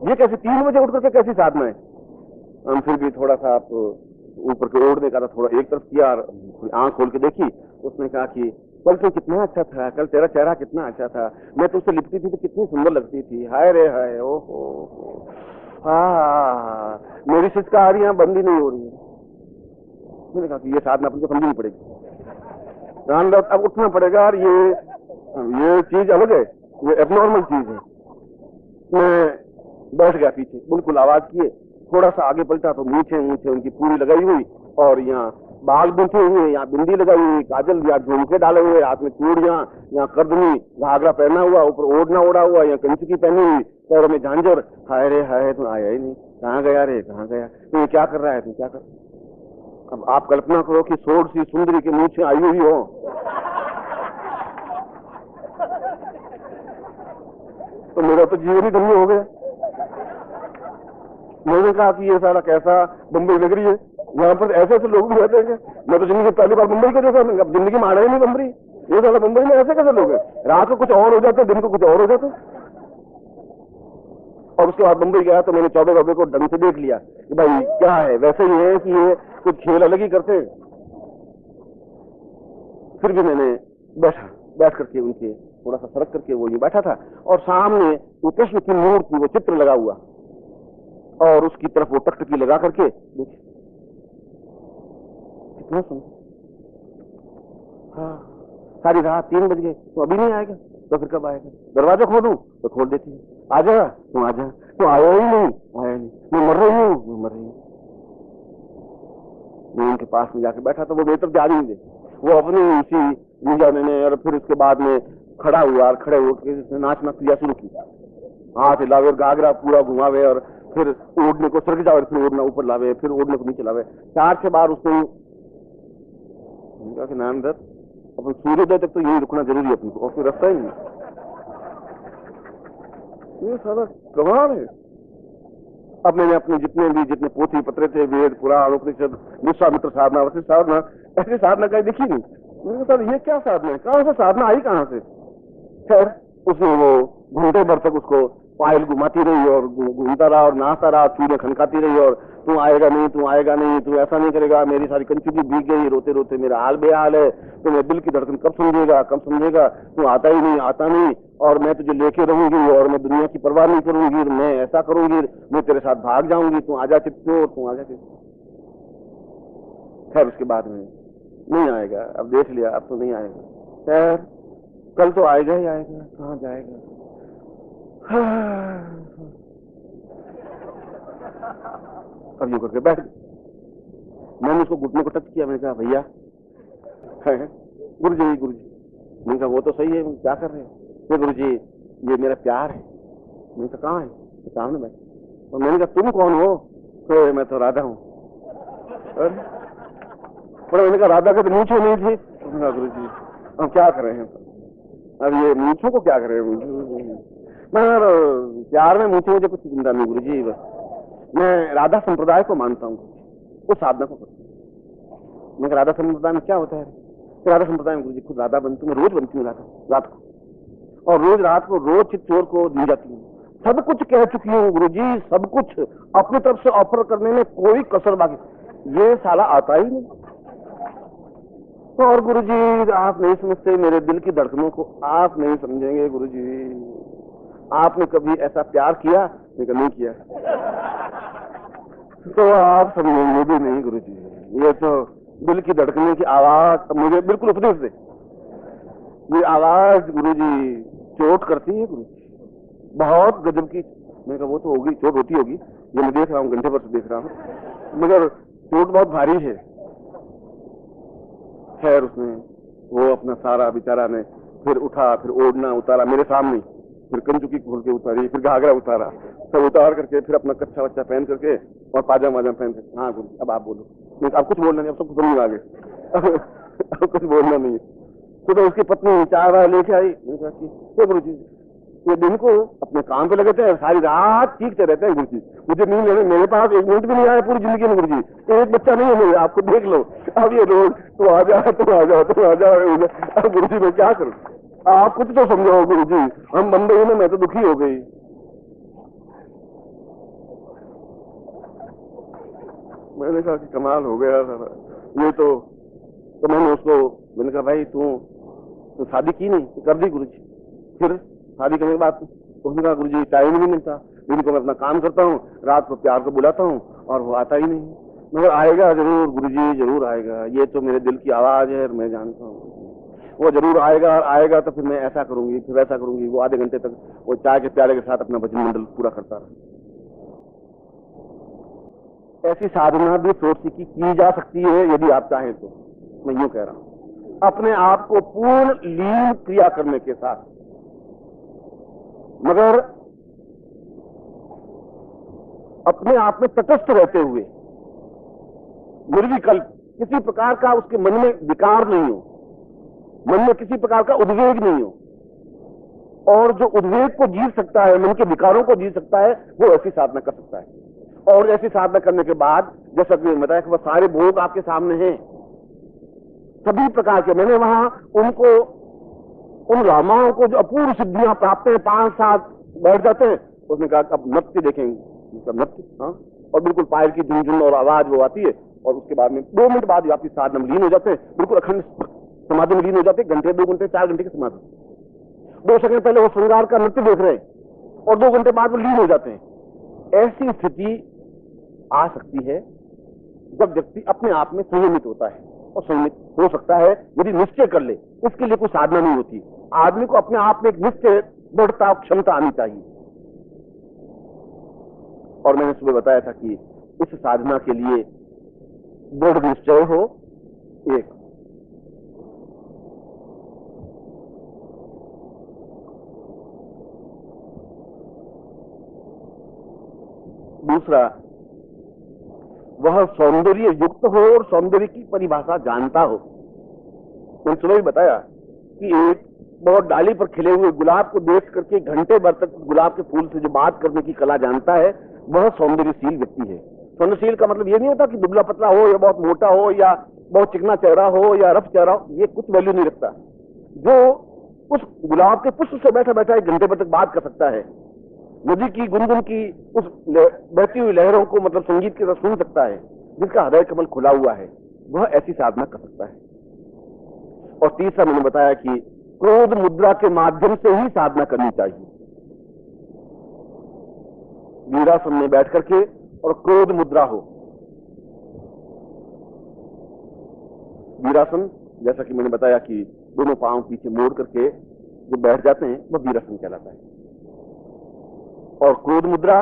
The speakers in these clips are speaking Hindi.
ये कैसे 3 बजे उठ करके कैसी साधना है? हम फिर भी थोड़ा सा आप ऊपर के ओढ़ने का था, थोड़ा एक तरफ किया, आंख खोल के देखी। उसने कहा कि कल तो कितना अच्छा था, कल तेरा चेहरा कितना अच्छा था, मैं तुझसे लिपटी थी तो कितनी सुंदर लगती थी, हाय रे हाय, ओहो, हाँ मेरी सिचकारियां बंद ही नहीं हो रही। मैंने कहा कि ये साधना अपन को समझनी पड़ेगी, अब उठना पड़ेगा, और ये चीज अलग है, ये एबनॉर्मल चीज है। मैं बैठ गया पीछे, बिल्कुल आवाज किए, थोड़ा सा आगे पलटा तो मूछे उनकी पूरी लगाई हुई, और यहाँ बाल बिंथे हुए, यहाँ बिंदी लगाई हुई, काजल, यहाँ झुमके डाले हुए, हाथ में चूड़ियां, यहाँ कर्दनी, घाघरा पहना हुआ, ऊपर ओढ़ना ओढ़ा हुआ, यहाँ कंचकी पहनी हुई, पैरों में झांझर। हाय रे हाय, तू आया ही नहीं, कहाँ गया रे, कहाँ गया, तू ये क्या कर रहा है, तू क्या कर। अब आप कल्पना करो कि सोड़ सी सुंदरी की मूछें आई हुई हो, तो मेरा तो जीवन ही धन्य हो गया। मैंने कहा कि ये सारा कैसा बम्बई नगरी है, यहाँ पर ऐसे ऐसे लोग भी रहते हैं। मैं तो जिंदगी पहली बार मुंबई को देखा, जिंदगी में आना ही नहीं बम्बई, ये सारा मुंबई में ऐसे कैसे लोग हैं, रात को कुछ और हो जाते, दिन को कुछ और हो जाते। और उसके बाद मुंबई गया तो मैंने 14 को ढंग से देख लिया कि भाई क्या है, वैसे ही है कि ये कुछ खेल अलग ही करते हैं। फिर भी मैंने बैठ करके उनके थोड़ा सा सरक करके वो ये बैठा था, और सामने वो कृष्ण की मूर्ति, वो चित्र लगा हुआ, और उसकी तरफ वो टकटकी लगा करके देखिए कितना सुंदर। हाँ, सारी रात 3 बज गए, तो अभी नहीं आएगा, तो फिर कब आएगा? दरवाजा खोलूं तो खोल देती है, आजा तू आजा, तो आया ही नहीं, मैं मर रही हूँ। मैं उनके पास में जाके बैठा तो वो मेरी तरफ जा नहीं दे, वो अपनी उसी निजा मैंने, और फिर उसके बाद में खड़ा हुआ, और खड़े होकर नाचना क्रिया शुरू की, हाथ हिलावे और घाघरा पूरा घुमावे, और फिर ओढ़ने को सरक जावे, फिर ओढ़ना ऊपर लावे, फिर ओढ़ने को नीचे लावे। 4-6 बार उसने कहा कि नाम दत्त, अपन सूर्योदय तक तो यही रुकना जरूरी है अपन को, और फिर रास्ता ही नहीं। ये सारा कमाल है। अब मैंने अपने जितने पोथी पत्र थे, वेद पुराण उपनिषद, विश्वामित्र साधना, वशिष्ठ साधना, ऐसी साधना कहीं दिखी नहीं। मैंने कहा ये क्या साधना है, कहां से साधना आई, कहां से। खैर उसने वो घंटे भर तक उसको पायल घुमाती रही, और घूमता रहा और नाचता रहा, चूड़ियां खनकाती रही, और तू आएगा नहीं, तू ऐसा नहीं करेगा, मेरी सारी कंचुकी भीग गई, रोते रोते मेरा हाल बेहाल है, तो मैं दिल की धड़कन कब समझेगा, तू आता ही नहीं, आता नहीं, और मैं तुझे लेके रहूंगी, और मैं दुनिया की परवाह नहीं करूंगी, मैं ऐसा करूंगी, मैं तेरे साथ भाग जाऊंगी, तू आजा चिपको, तू आजा चिपको। खैर उसके बाद में नहीं आएगा, अब देख लिया, अब तो नहीं आएगा। खैर कल तो आएगा ही आएगा, कहाँ जाएगा। अब यूं करके बैठ, मैंने उसको घुटने को टच किया, मैंने कहा भैया, गुरु जी। मैंने कहा वो तो सही है, क्या कर रहे हैं? गुरु जी ये मेरा प्यार है। मैंने कहा कहाँ है? तो सामने बैठ। और मैंने कहा तुम कौन हो? तो मैं तो राधा हूँ। पर मैंने कहा राधा का तो मूंछें नहीं थी। गुरु जी हम क्या कर रहे हैं, अब ये मूंछों को क्या कर रहे हैं? मगर प्यार में मूंछे मुझे कुछ चिंता नहीं गुरु जी, बस मैं राधा संप्रदाय को मानता हूँ, उस साधना को करता हूँ। मगर राधा संप्रदाय में क्या होता है? तो राधा संप्रदाय में गुरु जी खुद राधा बनती हूँ, रोज बनती हूँ राधा रात को, और रोज रात को रोज चित्तौड़ को दी जाती हूँ। सब कुछ कह चुकी हूँ गुरु जी, सब कुछ अपनी तरफ से ऑफर करने में कोई कसर बाकी, ये साला आता ही नहीं। और गुरु जी आप नहीं समझते मेरे दिल की धड़कनों को, आप नहीं समझेंगे गुरु जी। आपने कभी ऐसा प्यार किया? नहीं किया, तो आप समझेंगे भी नहीं गुरु जी। ये तो दिल की धड़कने की आवाज मुझे बिल्कुल उपदेश दे, ये आवाज गुरु जी चोट करती है गुरु जी, बहुत गजब की। मैंने कहा वो तो होगी, चोट होती होगी, ये मैं देख रहा हूँ, घंटे भर से देख रहा हूँ, मगर चोट बहुत भारी है। खैर उसने वो अपना सारा बेचारा ने फिर उठा, फिर ओढ़ना उतारा मेरे सामने, फिर कंचुकी खोल के उतारी, फिर घाघरा उतारा, सब उतार करके फिर अपना कच्चा वच्चा पहन करके और पाजामा पहन करके, हाँ गुरु अब आप बोलो। नहीं अब कुछ बोलना नहीं, अब सब समझ में आ गए, अब कुछ बोलना नहीं है। तो उसकी पत्नी 4 बार लेके आई, गुरु जी ये दिन को अपने काम पे लगे थे, सारी रात चीखते रहते हैं गुरु जी, मुझे नींद लेने, मेरे पास 1 मिनट भी नहीं आया पूरी जिंदगी में गुरु जी, एक बच्चा नहीं है मेरे, आपको देख लो। अब ये रोज तो आ जा, अब गुरु जी मैं क्या करूं, आप कुछ तो समझाओ गुरु जी, हम बंदे में, मैं तो दुखी हो गई। मैंने कहा कि कमाल हो गया ये तो मैंने कहा भाई तू शादी की नहीं? तो कर दी गुरुजी। फिर शादी करने के बाद उसने कहा गुरुजी टाइम नहीं मिलता, दिन को मैं अपना काम करता हूँ, रात को प्यार को बुलाता हूँ और वो आता ही नहीं। मगर आएगा जरूर गुरुजी, जरूर आएगा, ये तो मेरे दिल की आवाज है और मैं जानता हूँ वो जरूर आएगा। और आएगा तो फिर मैं ऐसा करूंगी, फिर वैसा करूंगी। वो आधे घंटे तक वो चाय के प्याले के साथ अपना भजन मंडल पूरा करता रहा। ऐसी साधना भी सोच की जा सकती है यदि आप चाहें तो। मैं यूं कह रहा हूं, अपने आप को पूर्ण लीन क्रिया करने के साथ, मगर अपने आप में तटस्थ रहते हुए, निर्विकल्प, किसी प्रकार का उसके मन में विकार नहीं हो, मन में किसी प्रकार का उद्वेग नहीं हो। और जो उद्वेग को जीत सकता है, मन के विकारों को जीत सकता है, वो ऐसी साधना कर सकता है। और ऐसी साधना करने के बाद जैसा कि बताया कि वह सारे भोग आपके सामने हैं, सभी प्रकार के। मैंने वहां उनको, उन रामाओं को जो अपूर्व सिद्धियां प्राप्त हैं, 5-7 बैठ जाते हैं, उसने कहा अब नृत्य देखेंगे, मतलब नृत्य। हाँ, और बिल्कुल पायल की झुनझुन और आवाज वो आती है, और उसके बाद में 2 मिनट बाद वापिस साधना में लीन हो जाते हैं, बिल्कुल अखंड समाधि में लीन हो जाते हैं। घंटे, 2 घंटे, 4 घंटे की समाधि। 2 सेकंड पहले वो श्रृंगार का नृत्य देख रहे हैं और 2 घंटे बाद वो लीन हो जाते हैं। ऐसी स्थिति आ सकती है जब व्यक्ति अपने आप में संयमित होता है, और संयमित हो सकता है यदि निश्चय कर ले। उसके लिए कोई साधना नहीं होती। आदमी को अपने आप में एक निश्चय, दृढ़ता, क्षमता आनी चाहिए। और मैंने सुबह बताया था कि इस साधना के लिए दृढ़ निश्चय हो, एक। दूसरा, वह सौंदर्य युक्त हो और सौंदर्य की परिभाषा जानता हो। मैंने सुबह भी बताया कि एक बहुत डाली पर खिले हुए गुलाब को देख करके घंटे भर तक गुलाब के फूल से जो बात करने की कला जानता है, वह सौंदर्यशील व्यक्ति है। सौंदर्यशील का मतलब यह नहीं होता कि दुबला पतला हो या बहुत मोटा हो या बहुत चिकना चेहरा हो या रफ चेहरा हो, ये कुछ वैल्यू नहीं रखता। जो उस गुलाब के पुष्प से बैठा बैठा 1 घंटे भर तक बात कर सकता है, नदी की गुनगुन की उस बहती हुई लहरों को मतलब संगीत की तरह सुन सकता है, जिसका हृदय कमल खुला हुआ है, वह ऐसी साधना कर सकता है। और तीसरा मैंने बताया कि क्रोध मुद्रा के माध्यम से ही साधना करनी चाहिए। वीरासन में बैठ करके और क्रोध मुद्रा हो। वीरासन, जैसा कि मैंने बताया कि दोनों पांव पीछे मोड़ करके जो बैठ जाते हैं, वह वीरासन कहलाता है। और क्रोध मुद्रा,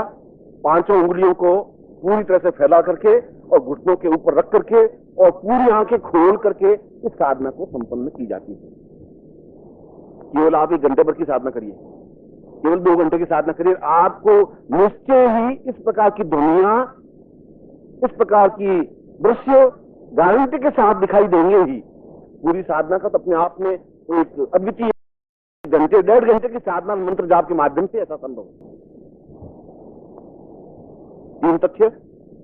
5 उंगलियों को पूरी तरह से फैला करके और घुटनों के ऊपर रख करके और पूरी आंखें खोल करके इस साधना को संपन्न की जाती है। केवल आप 1 घंटे भर की साधना करिए, केवल 2 घंटे की साधना करिए, आपको निश्चय ही इस प्रकार की ध्वनियां, इस प्रकार की दृश्य गारंटी के साथ दिखाई देंगे ही। पूरी साधना का तो अपने आप में एक अद्वितीय घंटे, 1.5 घंटे की साधना मंत्र जाप के माध्यम से ऐसा संभव है। 3 तथ्य,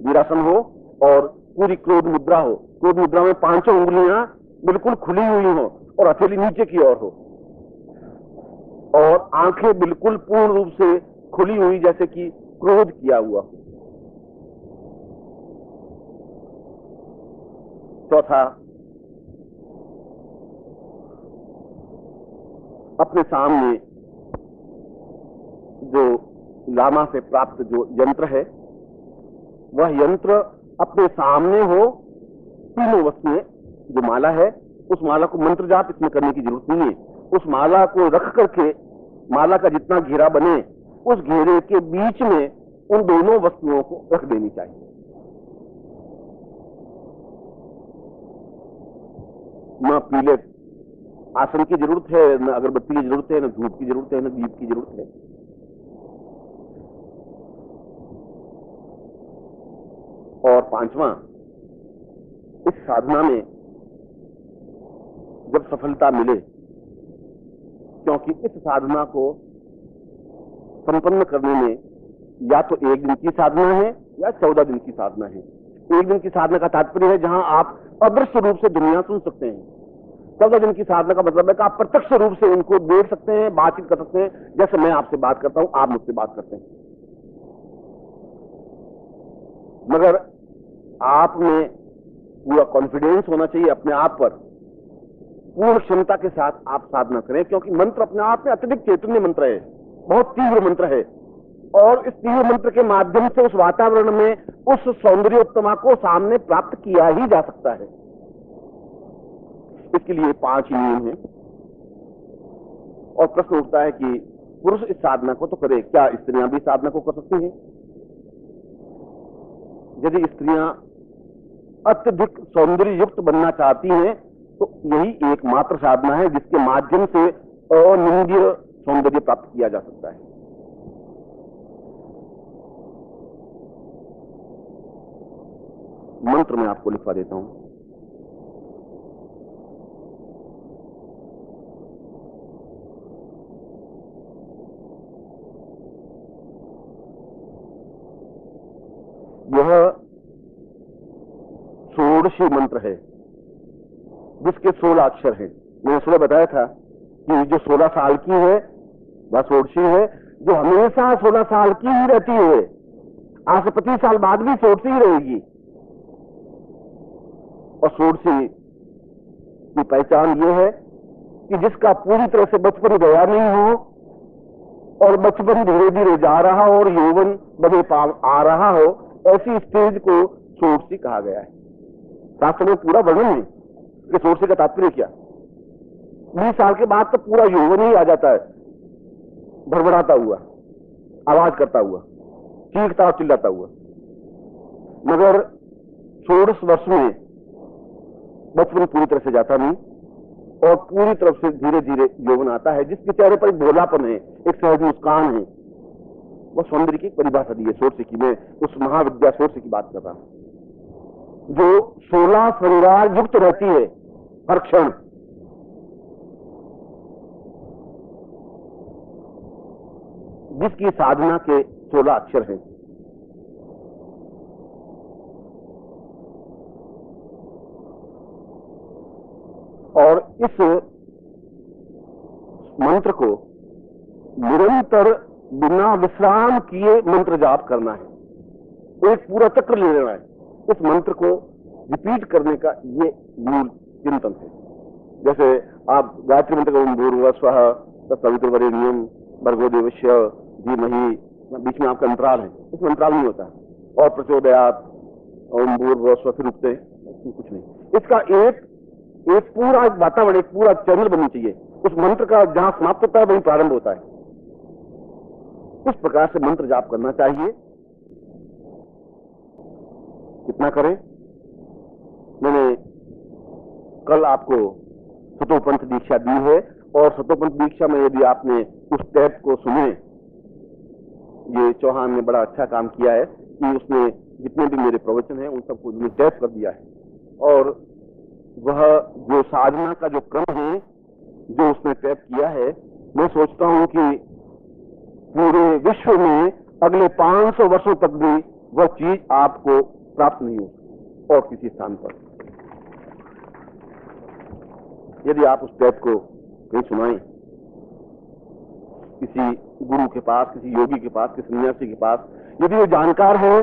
वीरासन हो और पूरी क्रोध मुद्रा हो। क्रोध मुद्रा में 5 उंगलियां बिल्कुल खुली हुई हो और हथेली नीचे की ओर हो, और आंखें बिल्कुल पूर्ण रूप से खुली हुई जैसे कि क्रोध किया हुआ हो। चौथा, अपने सामने जो लामा से प्राप्त जो यंत्र है, वह यंत्र अपने सामने हो। तीनों वस्तुएं, जो माला है, उस माला को मंत्र जाप इसमें करने की जरूरत नहीं है। उस माला को रख करके माला का जितना घेरा बने, उस घेरे के बीच में उन दोनों वस्तुओं को रख देनी चाहिए। न पीले आसन की जरूरत है, न अगरबत्ती की जरूरत है, न धूप की जरूरत है, न दीप की जरूरत है। और 5वां, इस साधना में जब सफलता मिले, क्योंकि इस साधना को संपन्न करने में या तो 1 दिन की साधना है या 14 दिन की साधना है। 1 दिन की साधना का तात्पर्य है जहां आप अदृश्य रूप से दुनिया सुन सकते हैं। 14 दिन की साधना का मतलब है कि आप प्रत्यक्ष रूप से उनको देख सकते हैं, बातचीत कर सकते हैं। जैसे मैं आपसे बात करता हूं, आप मुझसे बात करते हैं। मगर आप में पूरा कॉन्फिडेंस होना चाहिए अपने आप पर, पूर्ण क्षमता के साथ आप साधना करें, क्योंकि मंत्र अपने आप में अत्यधिक चैतन्य मंत्र है, बहुत तीव्र मंत्र है, और इस तीव्र मंत्र के माध्यम से उस वातावरण में उस सौंदर्योत्तमा को सामने प्राप्त किया ही जा सकता है। इसके लिए 5 नियम हैं। और प्रश्न उठता है कि पुरुष इस साधना को तो करे, क्या स्त्रियां भी साधना को कर सकती हैं? यदि स्त्रियां अत्यधिक सौंदर्य युक्त बनना चाहती हैं तो यही एकमात्र साधना है जिसके माध्यम से अनिंद्य सौंदर्य प्राप्त किया जा सकता है। मंत्र मैं आपको लिखवा देता हूं। यह षोडशी मंत्र है जिसके 16 अक्षर हैं। मैंने सुबह बताया था कि जो 16 साल की है वह षोडशी है, जो हमेशा 16 साल की ही रहती है, आज से 25 साल बाद भी षोडशी ही रहेगी। और षोडशी की पहचान यह है कि जिसका पूरी तरह से बचपन गया नहीं हो और बचपन धीरे धीरे जा रहा हो और यौवन बड़े आ रहा हो, ऐसी स्टेज को षोडशी कहा गया है। शास्त्र में पूरा वर्णन है कि षोडशी का तात्पर्य क्या। 20 साल के बाद तो पूरा यौवन ही आ जाता है, भड़बड़ाता हुआ, आवाज करता हुआ, चीखता और चिल्लाता हुआ। मगर 16 वर्ष में बचपन पूरी तरह से जाता नहीं और पूरी तरफ से धीरे धीरे यौवन आता है, जिसके चेहरे पर एक भोलापन है, एक सहज मुस्कान है। वह सौंदर्य की परिभाषा दी है षोडशी की। मैं उस महाविद्या षोडशी की बात कर रहा हूं जो 16 श्रृंगार युक्त रहती है हर क्षण। जिसकी साधना के 16 अक्षर हैं। और इस मंत्र को निरंतर बिना विश्राम किए मंत्र जाप करना है, एक पूरा चक्र ले लेना है। इस मंत्र को रिपीट करने का ये मूल चिंतन है। जैसे आप गायत्री मंत्र का ओम भूर्भुवस्वः तत्सवितुर्वरेण्यं भर्गो देवस्य धीमहि, बीच में आपका अंतराल है, इसमें अंतराल नहीं होता। और प्रचोदयात् ओम भूर्भुवस्वः फिर उठते, कुछ नहीं। इसका एक पूरा वातावरण, एक पूरा चैनल बननी चाहिए। उस मंत्र का जहां समाप्त होता है वहीं प्रारंभ होता है। इस प्रकार से मंत्र जाप करना चाहिए। कितना करें? मैंने कल आपको सतोपंथ दीक्षा दी है और सतोपंथ दीक्षा में यदि आपने उस टैप को सुने, ये चौहान ने बड़ा अच्छा काम किया है कि उसने जितने भी मेरे प्रवचन हैं उन सबको टैप कर दिया है। और वह जो साधना का जो क्रम है जो उसने टैप किया है, मैं सोचता हूं कि पूरे विश्व में अगले 500 वर्षों तक भी वह चीज आपको प्राप्त नहीं हो और किसी स्थान पर। यदि आप उस टैप को कहीं सुनाएं, किसी गुरु के पास, किसी योगी के पास, किसी सन्यासी के पास, यदि वो जानकार है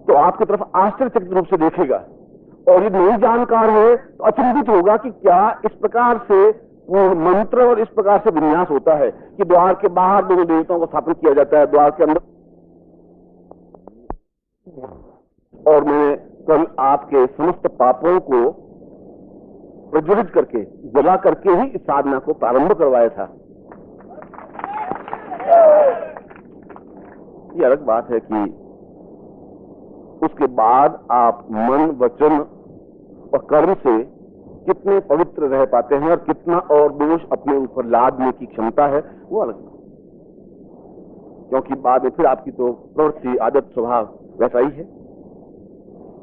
तो आपकी तरफ आश्चर्यचकित रूप से देखेगा। और यदि नहीं जानकार है तो अचंभित होगा कि क्या इस प्रकार से मंत्र और इस प्रकार से विन्यास होता है कि द्वार के बाहर दोनों देवताओं को स्थापित किया जाता है, द्वार के अंदर। और मैंने कल आपके समस्त पापों को प्रज्वलित करके, जला करके ही इस साधना को प्रारंभ करवाया था। ये अलग बात है कि उसके बाद आप मन, वचन और कर्म से कितने पवित्र रह पाते हैं और कितना और दोष अपने ऊपर लादने की क्षमता है, वो अलग है। क्योंकि बाद में फिर आपकी तो प्रवृत्ति, आदत, स्वभाव वैसा ही है।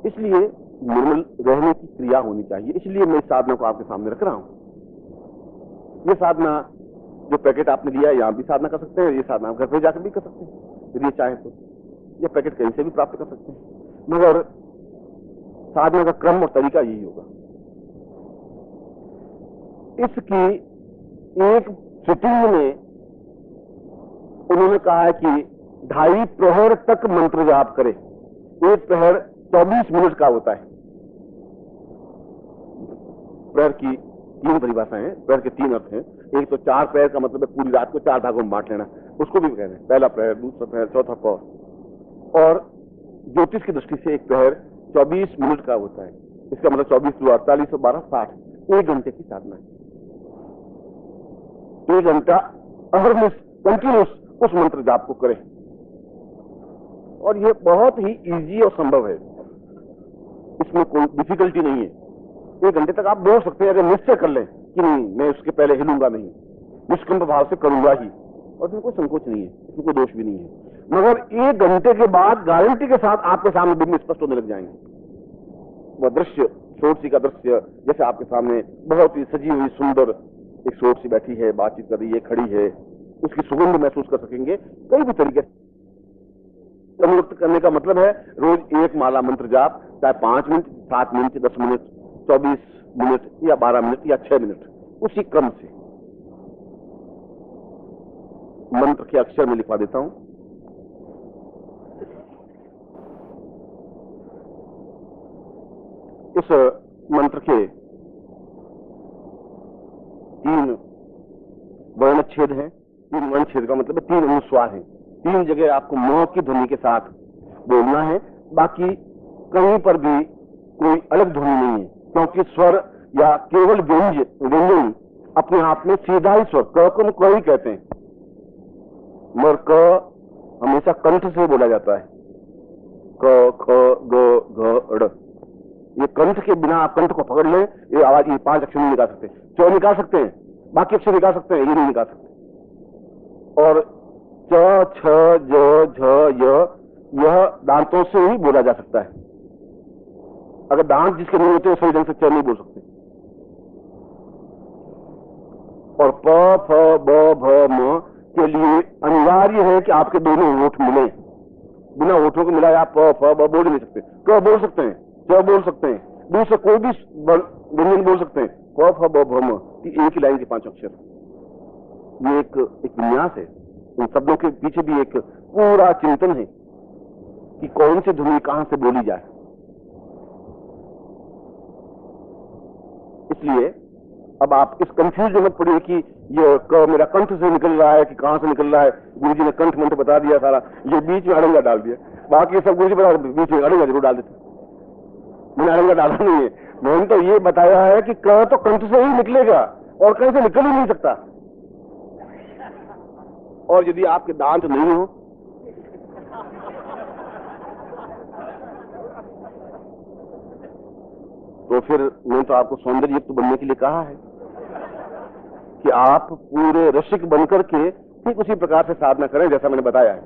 इसलिए निर्मल रहने की क्रिया होनी चाहिए। इसलिए मैं इस साधना को आपके सामने रख रहा हूं। ये साधना जो पैकेट आपने दिया है, यहां भी साधना कर सकते हैं, ये साधना घर पर जाकर भी कर सकते हैं यदि चाहे तो। ये पैकेट कहीं से भी प्राप्त कर सकते हैं, मगर साधना का क्रम और तरीका यही होगा। इसकी एक सिटिंग में उन्होंने कहा है कि 2.5 प्रहर तक मंत्र जाप करे। 1 प्रहर 24 मिनट का होता है। पैर की 3 परिभाषाएं हैं, पैर के 3 अर्थ हैं। एक तो 4 पैर का मतलब है पूरी रात को 4 भागों में बांट लेना, उसको भी कहते हैं पहला पैर, दूसरा पैर, चौथा पैर। और ज्योतिष की दृष्टि से एक पैर 24 मिनट का होता है। इसका मतलब 24 × 48 और 12 60, 1 घंटे की साधना है। 1 घंटा अहर्निश कंटिन्यूस उस मंत्र जाप को करें, और यह बहुत ही इजी और संभव है, इसमें कोई डिफिकल्टी नहीं है। 1 घंटे तक आप बोल सकते हैं अगर निश्चय कर लें कि नहीं मैं उसके पहले हिलूंगा नहीं, निष्कंप भाव से करूंगा ही, और इसमें कोई संकोच नहीं है, इसमें कोई दोष भी नहीं है। मगर 1 घंटे के बाद गारंटी के साथ आपके सामने बिल्कुल स्पष्ट होने लग जाएंगे। वह दृश्य, षोडशी का दृश्य, जैसे आपके सामने बहुत ही सजी हुई सुंदर एक षोडशी बैठी है, बातचीत कर रही है, खड़ी है, उसकी सुगंध महसूस कर सकेंगे। कई भी तरीके अनुरक्त करने का मतलब है रोज 1 माला मंत्र जाप, चाहे 5 मिनट, 7 मिनट, 10 मिनट, 24 मिनट या 12 मिनट या 6 मिनट, उसी क्रम से। मंत्र के अक्षर में लिखवा देता हूं। इस मंत्र के 3 वर्णच्छेद हैं। 3 वर्णच्छेद का मतलब 3 अनुस्वार हैं। 3 जगह आपको म की ध्वनि के साथ बोलना है, बाकी कहीं पर भी कोई अलग ध्वनि नहीं है, क्योंकि स्वर या केवल व्यंजन अपने आप में सीधा ही स्वर क को क ही कहते हैं, मगर क हमेशा कंठ से बोला जाता है। क, ख, ग, घ, ड़, ये कंठ के बिना आप कंठ को पकड़ लें, ये आवाज, ये 5 अक्षर नहीं निकाल सकते। च निकाल सकते हैं, बाकी अक्षर निकाल सकते हैं, ये नहीं निकाल सकते। और च, छ, ज, झ, य, यह दांतों से ही बोला जा सकता है। अगर दांत जिसके नहीं होते सही ढंग से च नहीं बोल सकते। और प, फ, ब, भ, म के लिए अनिवार्य है कि आपके दोनों होठ मिले। बिना होठों को मिलाए आप प, फ, ब बोल नहीं सकते। क बोल सकते हैं, च बोल सकते हैं, दूसरा कोई भी व्यंजन बोल सकते हैं। प, फ, ब, भ, म, एक ही लाइन के 5 अक्षर। ये एक विन्यास है। इन शब्दों के पीछे भी एक पूरा चिंतन है कि कौन सी ध्वनि कहां से बोली जाए। इसलिए अब आप इस कंफ्यूज मत पड़िए कि ये क मेरा कंठ से निकल रहा है कि कहां से निकल रहा है। गुरु जी ने कंठ मंत्र बता दिया सारा, ये बीच में अड़ंगा डाल दिया। बाकी सब गुरु जी बता बीच में अड़ंगा जरूर डाल देते। मैंने अड़ंगा डाला नहीं है, मैंने तो ये बताया है कि क तो कंठ से ही निकलेगा और कहीं से निकल ही नहीं सकता। और यदि आपके दांत नहीं हो तो फिर मैंने तो आपको सौंदर्य युक्त बनने के लिए कहा है कि आप पूरे रसिक बनकर के ठीक उसी प्रकार से साधना करें जैसा मैंने बताया है,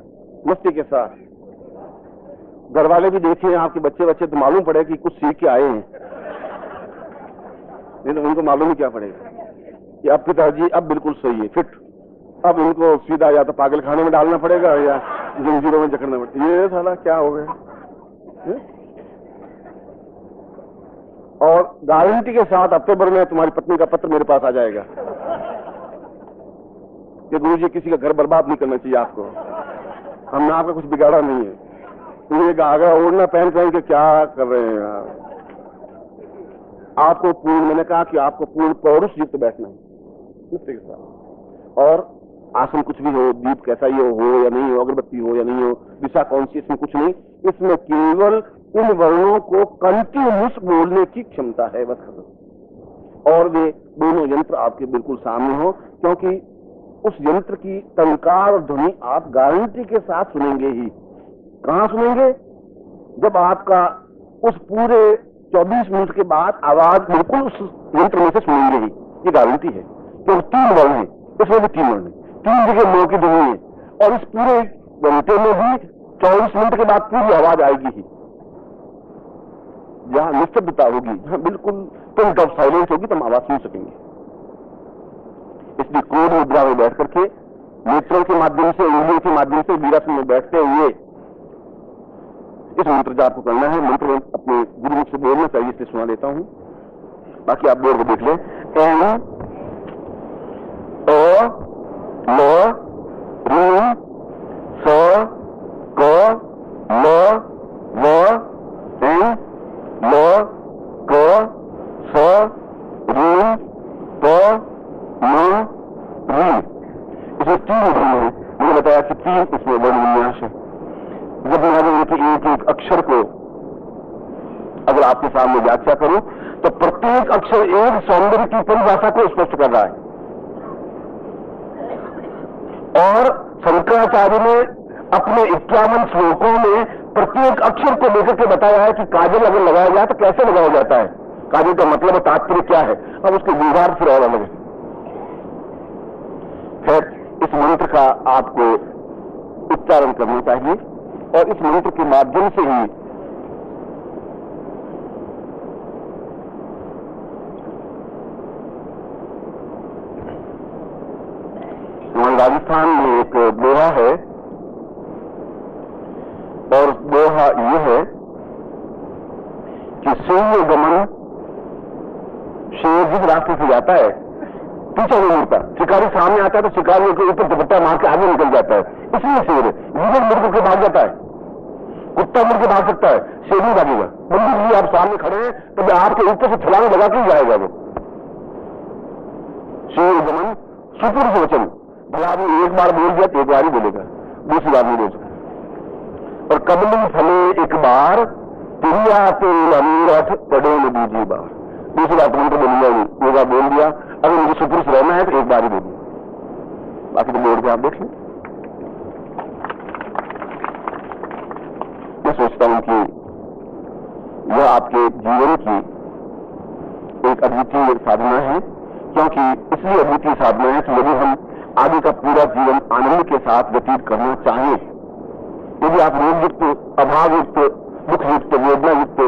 मस्ती के साथ। घर वाले भी देखें आपके बच्चे तो मालूम पड़े कि कुछ सीख के आए हैं, नहीं तो उनको मालूम ही क्या पड़ेगा कि अब पिताजी अब बिल्कुल सही है, फिट। अब इनको सीधा या तो पागल खाने में डालना पड़ेगा या जंजीरों में जकड़ना पड़ेगा। ये साला क्या हो गया। और गारंटी के साथ हफ्ते भर में तुम्हारी पत्नी का पत्र मेरे पास आ जाएगा कि गुरुजी किसी का घर बर्बाद नहीं करना चाहिए आपको, हमने आपका कुछ बिगाड़ा नहीं है। तो ये घाघरा ओढ़ना पहन के क्या कर रहे हैं यार। आपको पूर्ण, मैंने कहा कि आपको पूर्ण पौरुष युक्त बैठना है के साथ। और आसन कुछ भी हो, दीप कैसा ही हो या नहीं हो, अगरबत्ती हो या नहीं हो, दिशा कौन सी, इसमें कुछ नहीं। इसमें केवल इन वर्णों को कंटिन्यूस बोलने की क्षमता है बस। और वे दोनों यंत्र आपके बिल्कुल सामने हो, क्योंकि उस यंत्र की टंकार और ध्वनि आप गारंटी के साथ सुनेंगे ही। कहां सुनेंगे? जब आपका उस पूरे 24 मिनट के बाद आवाज बिल्कुल उस यंत्र में से सुनेंगे ही, ये गारंटी है। तो 3 वर्ण है, इसमें भी 3 वर्ण है, 3 जगह नो की ध्वनि है। और इस पूरे घंटे में भी 24 मिनट के बाद पूरी आवाज आएगी ही। जहां निस्तब्धता होगी, जहां बिल्कुल पिन ड्रॉप साइलेंस होगी, तो हम आवाज सुन सकेंगे। इसलिए क्रोध मुद्रा में बैठ करके नेत्रों के माध्यम से, उंगलियों के माध्यम से वीरासन में बैठते हुए इस मंत्र जाप को करना है। मंत्र अपने गुरुमुख से बोलना चाहिए, इसलिए सुना देता हूं, बाकी आप बोर्ड को देख लें। एम ओ ल रू स क ल व एम मैंने बताया कि 3 इसमें वर्ण विन्यास है। जब मैं उनके एक एक अक्षर को अगर आपके सामने व्याख्या करूं तो प्रत्येक अक्षर एक सौंदर्य की परिभाषा को स्पष्ट कर रहा है। और शंकराचार्य ने अपने 51 श्लोकों में प्रत्येक अक्षर को लेकर के बताया है कि काजल अगर लगाया जाए तो कैसे लगाया जाता है, काजल का मतलब तात्पर्य क्या है। अब उसके व्यवहार फिर और अलग है। फिर इस मंत्र का आपको उच्चारण करना चाहिए और इस मंत्र के माध्यम से ही हमारे राजस्थान में एक दोहा है और दोहा ये है कि सूर्य गमन शेर जिस रास्ते से जाता है पीछे नहीं मुड़ता। शिकारी सामने आता है तो शिकारी के ऊपर दुपट्टा मार के आगे निकल जाता है, इसलिए शेर जीवन मुड़ के भाग जाता है। कुत्ता मुड़ के भाग सकता है, शेर नहीं भागेगा। बंदूक लिए आप सामने खड़े हैं तो आपके ऊपर से छलांग लगा के जाएगा वो। सूर्य गमन सुपुरुष वचन, भला आदमी एक बार बोल दिया तो एक बार ही बोलेगा, दूसरी बार नहीं बोल सकता। और कबली फले एक बार तिरिया तेल अमीरठ पड़े न दूसरी बार, दूसरी बार तुमको बोलूंगा नहीं, एक बार बोल दिया। अगर मुझे सुपुरुष रहना है तो एक बार ही बोलूंगा, बाकी तो बोर्ड के आप देख लें। मैं सोचता हूं कि यह आपके जीवन की एक अद्वितीय साधना है, क्योंकि इसलिए अद्वितीय साधना है कि यदि हम आगे का पूरा जीवन आनंद के साथ व्यतीत करना चाहें, यदि आप रोग युक्त, अभाव युक्त, दुख युक्त, वेदना युक्त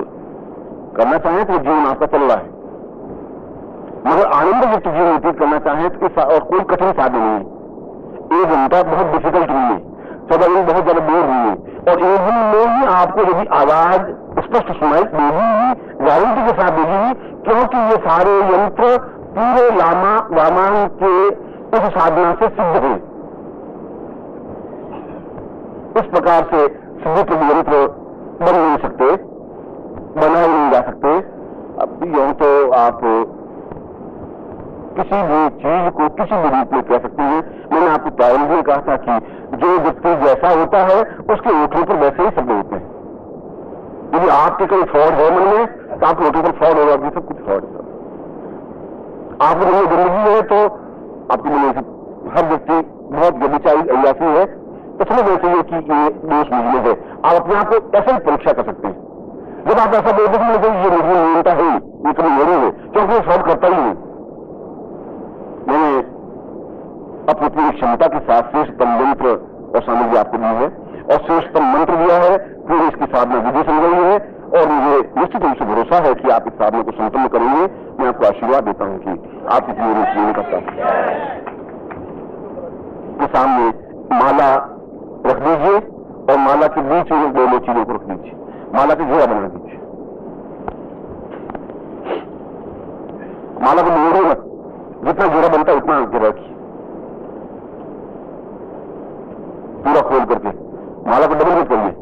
करना चाहें तो जीवन आपका चल रहा है। मगर आनंद युक्त जीवन व्यतीत करना चाहें तो और कोई कठिन साधन नहीं है। 1 घंटा बहुत डिफिकल्ट नहीं है, 14 दिन बहुत ज्यादा बोर नहीं है, और 1 दिन में ही आपको यदि आवाज स्पष्ट सुनाई देगी ही, गारंटी के साथ देगी, क्योंकि ये सारे यंत्र पूरे लामा वामान के इस साधना से सिद्ध है। इस प्रकार से सिद्ध यंत्र बन नहीं सकते, बनाए नहीं जा सकते। अब यूं तो आप किसी भी चीज को किसी भी रूप में कह सकते हैं। मैंने आपको प्रारंभ में कहा था कि जो व्यक्ति जैसा होता है उसके ओठों पर वैसे ही शब्द होते हैं। यदि आपके कोई फ्रॉड है मन में तो आपके ओठों पर फ्रॉड होगा, कि सब कुछ फ्रॉड है। आपके मन में जिंदगी है तो आपके मन में हर व्यक्ति बहुत व्यभिचारी अयासी है तो समझ लेते हैं कि ये दोष मुझमें है। आप अपने आप को ऐसे ही परीक्षा कर सकते हैं। जब आप ऐसा बोलते हैं कि ये मुझमें न्यूनता है, ये कमजोरी है, क्योंकि वो फ्रॉड करता ही नहीं। मैंने अपनी पूरी क्षमता के साथ श्रेष्ठतम मंत्र और सामग्री आपको दी है और श्रेष्ठतम मंत्र दिया है, पूरी इसकी साधना विधि समझाई है और मुझे निश्चित रूप से भरोसा है कि आप इस साधना को संपन्न करेंगे। मैं आपको आशीर्वाद देता हूं कि आप इस जीवन करता के सामने माला रख दीजिए और माला के बीच में 2 चीजों को रख दीजिए, माला की घेरा बना दीजिए। माला को मोड़ो मत, जितना घेरा बनता है उतना घेरा रखिए, पूरा खोल करके माला को डबल मत करिए।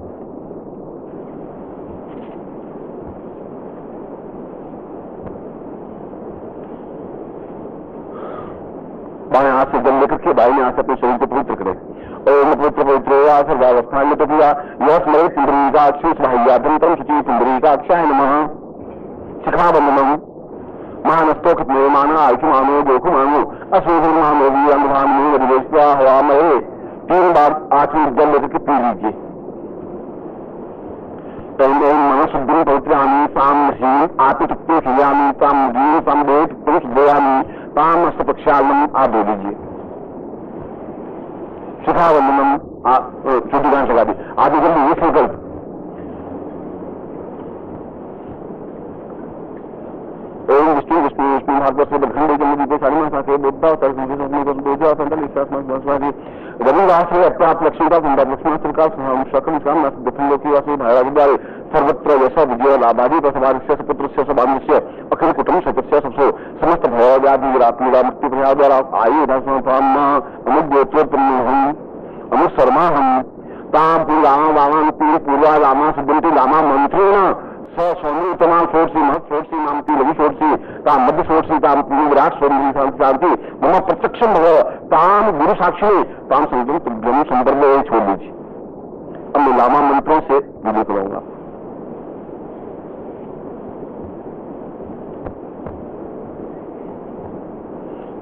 बाएं हाथ से जल लेकर के दाहिने हाथ से अपने शरीर को पवित्र करें। ओम पवित्र पवित्र सर्वावस्था में तथा यश मरे पुंडरीका अक्षुष भाह्याभ्यंतरम शुचि पुंडरीका अक्षाय नमः शिखाबंधनम महानस्तोक मान आयुष्मानो गोकुमानो अशोधमानो अंधानो विदेशवा हवा महे 3 बार आखिरी जल लेकर के पी लीजिए। मनशुद्धि पवित्रामी ताम हीम आपितुक्ति हियामी ताम जीव संबोध पुरुष दयामी ताम अष्टपक्षालम आप दे दीजिए। शिखावंदनम छोटी गांठ लगा दी। आदि जल्दी ये संकल्प ओम विष्णु विष्णु विष्णु भागवत से बखंडे के मुझे सारी माता से बुद्धा और रविवास अप्राप्त लक्ष्मीका कुंडा लक्ष्मण का शकम काम दक्षिणलोकी वासी भाई विद्यालय सर्वत्र यश विजय लाभादी प्रसवारिष्य पुत्र सबान्य अखिल कुटुंब सदस्य सबसो समस्त भयादि पीड़ा मुक्ति प्रया द्वारा आयु अमुद्योत्रोत्पन्न हम अमुक शर्मा हम ताम पूर्वा वामा पूर्वा रामा सिद्धंति रामा मंत्रेण स्वामी तमाम सोर्सी महत् सोर्सी नामती लघु सोर्सी ताम मध्य सोर्सी ताम विराट सोर्सी शांति मम प्रत्यक्षम भव ताम गुरु साक्षी ताम संतम तुभ्यम संपर्क छोड़ दीजिए। अब मैं लामा मंत्रों से विजय करूंगा।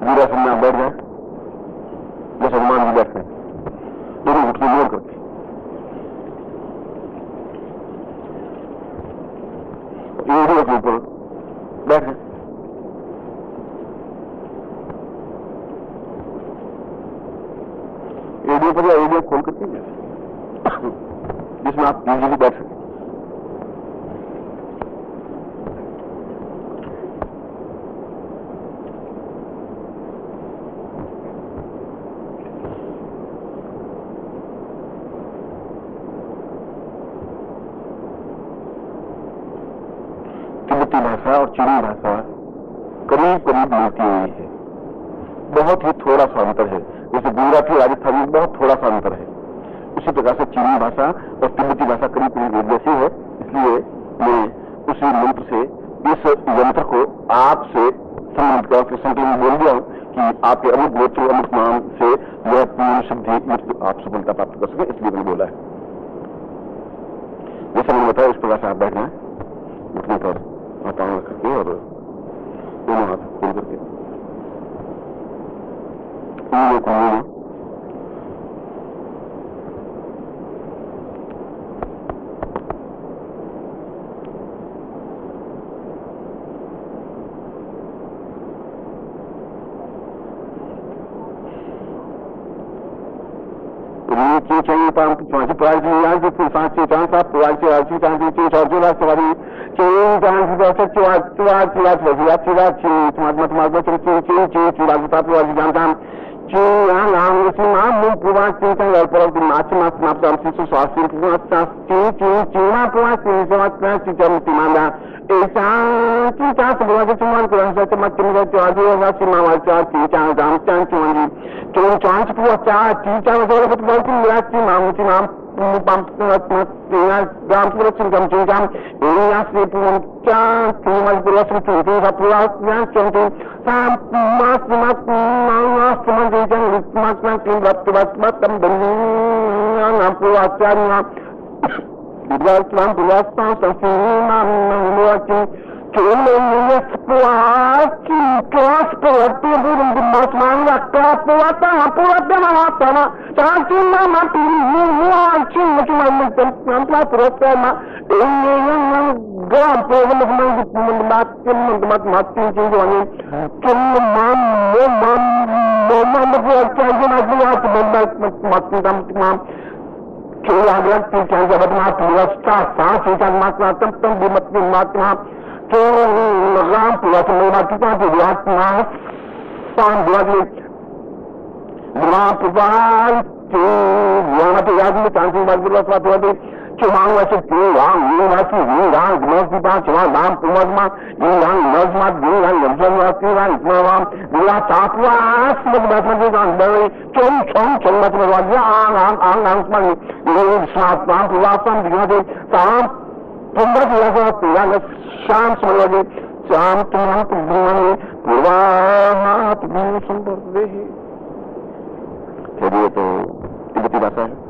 वीरासन में बैठ जाए जैसे हनुमान जी बैठते हैं, दोनों घुटने जोड़ करके एड़ियों के ऊपर बैठ गए। एड़ियों पर या एड़ियों खोल करके जिसमें आप इजीली बैठ सकें। तिब्बती भाषा और चीनी भाषा करीब करीब मिलती हुई है, बहुत ही थोड़ा सा अंतर है। जैसे गुजराती राजस्थानी में बहुत थोड़ा सा अंतर है, उसी प्रकार से चीनी भाषा और तिब्बती भाषा करीब करीब एक जैसी है। इसलिए मैं उसी मंत्र से इस यंत्र को आपसे संबंधित कर कृष्ण के लिए बोल दिया हूं कि आपके अमुक गोत्र अमुक नाम से यह पूर्ण सिद्धि आप सफलता प्राप्त कर सके, इसलिए मैंने बोला है। जैसे मैंने बताया इस प्रकार से आप बैठना है, घुटने पर हाथांग रख करके और दोनों हाथ खोल करके उंगलियों को मोड़ना। चाहिए पांच पुराज सांस से चांद साहब पुराज से आरसी चांद से चौथी रात सवारी चीन चांद से दौसठ चुराज चुराज चुराज वजीराज चुराज चुमात्मा तुमात्मा चुर चुर चीन चीन चुराज था पुराज जान जान चीन नाम नाम मुंह पुराज चीन चंग और पर नाच नाच नाप नाम से स्वास्थ्य पुराज चीन चीन चीना पुराज चीन समाज का चीन तिमाना ऐसा चीन चांद पुराज चुमान पुराज से मत चुमाज चुराज होगा सीमा चार चीन चांद जाम चांद चुमाजी चोन चांद पुराज चार चीन चांद वगैरह बहुत बहुत मिला नाम राम सुरक्षित गम चिंताम श्री पूर्ण राम पूरा मेरा कितना चुमांग वैसे राम यूनासी राम गुणा चुमा राम पुमरमा राम नजमा राम लज्जन राम इस्लाम गुला तापवास मत बे चोम चोम चलत मत आंग आंग आंग आंग स्मरण ये सात राम पुलासम दिखाते ताम पंद्रह पुलासा पूरा शाम समझे शाम तुम्हारा पूर्वाहात संपर्क दे। तो तिब्बती भाषा है।